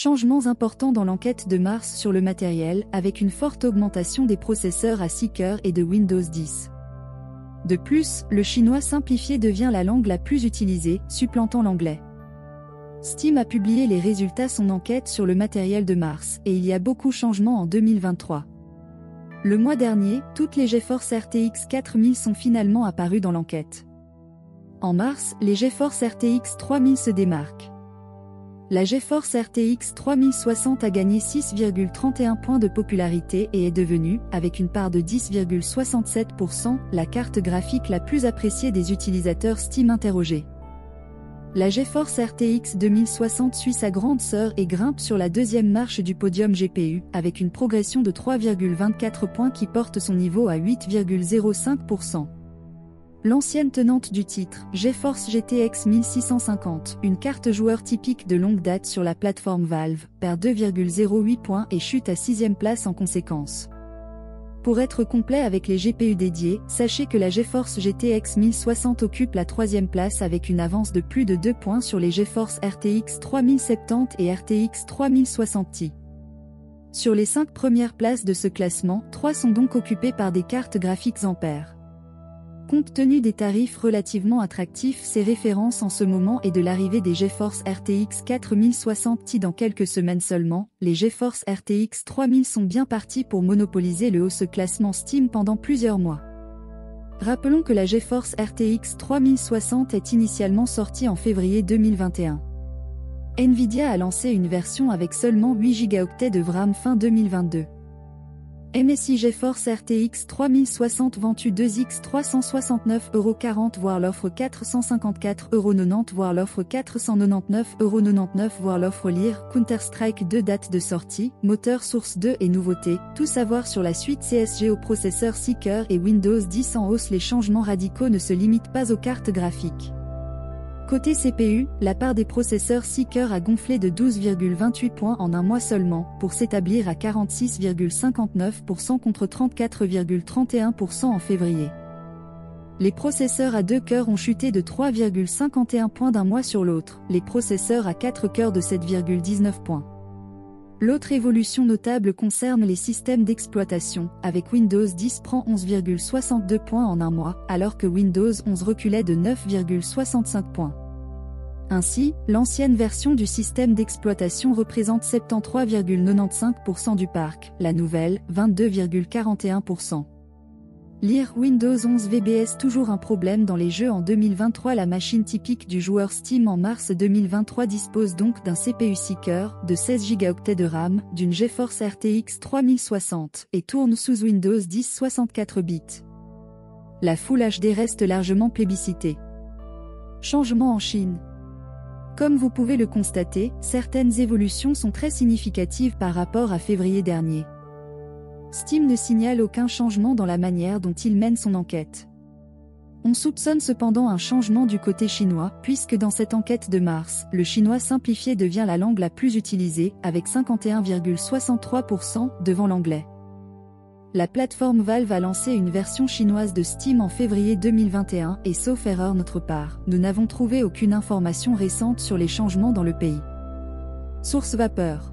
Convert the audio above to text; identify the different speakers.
Speaker 1: Changements importants dans l'enquête de mars sur le matériel, avec une forte augmentation des processeurs à 6 cœurs et de Windows 10. De plus, le chinois simplifié devient la langue la plus utilisée, supplantant l'anglais. Steam a publié les résultats de son enquête sur le matériel de mars, et il y a beaucoup de changements en 2023. Le mois dernier, toutes les GeForce RTX 4000 sont finalement apparues dans l'enquête. En mars, les GeForce RTX 3000 se démarquent. La GeForce RTX 3060 a gagné 6,31 points de popularité et est devenue, avec une part de 10,67%, la carte graphique la plus appréciée des utilisateurs Steam interrogés. La GeForce RTX 2060 suit sa grande sœur et grimpe sur la deuxième marche du podium GPU, avec une progression de 3,24 points qui porte son niveau à 8,05%. L'ancienne tenante du titre, GeForce GTX 1650, une carte joueur typique de longue date sur la plateforme Valve, perd 2,08 points et chute à 6e place en conséquence. Pour être complet avec les GPU dédiés, sachez que la GeForce GTX 1060 occupe la 3e place avec une avance de plus de 2 points sur les GeForce RTX 3070 et RTX 3060 Ti. Sur les 5 premières places de ce classement, 3 sont donc occupées par des cartes graphiques Ampere. Compte tenu des tarifs relativement attractifs, ces références en ce moment et de l'arrivée des GeForce RTX 4060 Ti dans quelques semaines seulement, les GeForce RTX 3000 sont bien partis pour monopoliser le haut ce classement Steam pendant plusieurs mois. Rappelons que la GeForce RTX 3060 est initialement sortie en février 2021. Nvidia a lancé une version avec seulement 8 Go de RAM fin 2022. MSI GeForce RTX 3060 vendu 2X 369,40 € voire l'offre 454,90 € voire l'offre 499,99 € voire l'offre Lire Counter-Strike 2 date de sortie, moteur source 2 et nouveautés, tout savoir sur la suite CSG au processeur 6 cœurs et Windows 10 en hausse. Les changements radicaux ne se limitent pas aux cartes graphiques. Côté CPU, la part des processeurs 6 cœurs a gonflé de 12,28 points en un mois seulement, pour s'établir à 46,59% contre 34,31% en février. Les processeurs à 2 cœurs ont chuté de 3,51 points d'un mois sur l'autre, les processeurs à 4 cœurs de 7,19 points. L'autre évolution notable concerne les systèmes d'exploitation, avec Windows 10 prend 11,62 points en un mois, alors que Windows 11 reculait de 9,65 points. Ainsi, l'ancienne version du système d'exploitation représente 73,95% du parc, la nouvelle, 22,41%. Lire Windows 11 VBS toujours un problème dans les jeux en 2023. La machine typique du joueur Steam en mars 2023 dispose donc d'un CPU 6 cœurs, de 16 Go de RAM, d'une GeForce RTX 3060, et tourne sous Windows 10 64 bits. La Full HD reste largement plébiscitée. Changement en Chine. Comme vous pouvez le constater, certaines évolutions sont très significatives par rapport à février dernier. Steam ne signale aucun changement dans la manière dont il mène son enquête. On soupçonne cependant un changement du côté chinois, puisque dans cette enquête de mars, le chinois simplifié devient la langue la plus utilisée, avec 51,63% devant l'anglais. La plateforme Valve a lancé une version chinoise de Steam en février 2021 et sauf erreur notre part, nous n'avons trouvé aucune information récente sur les changements dans le pays. Source Vapeur.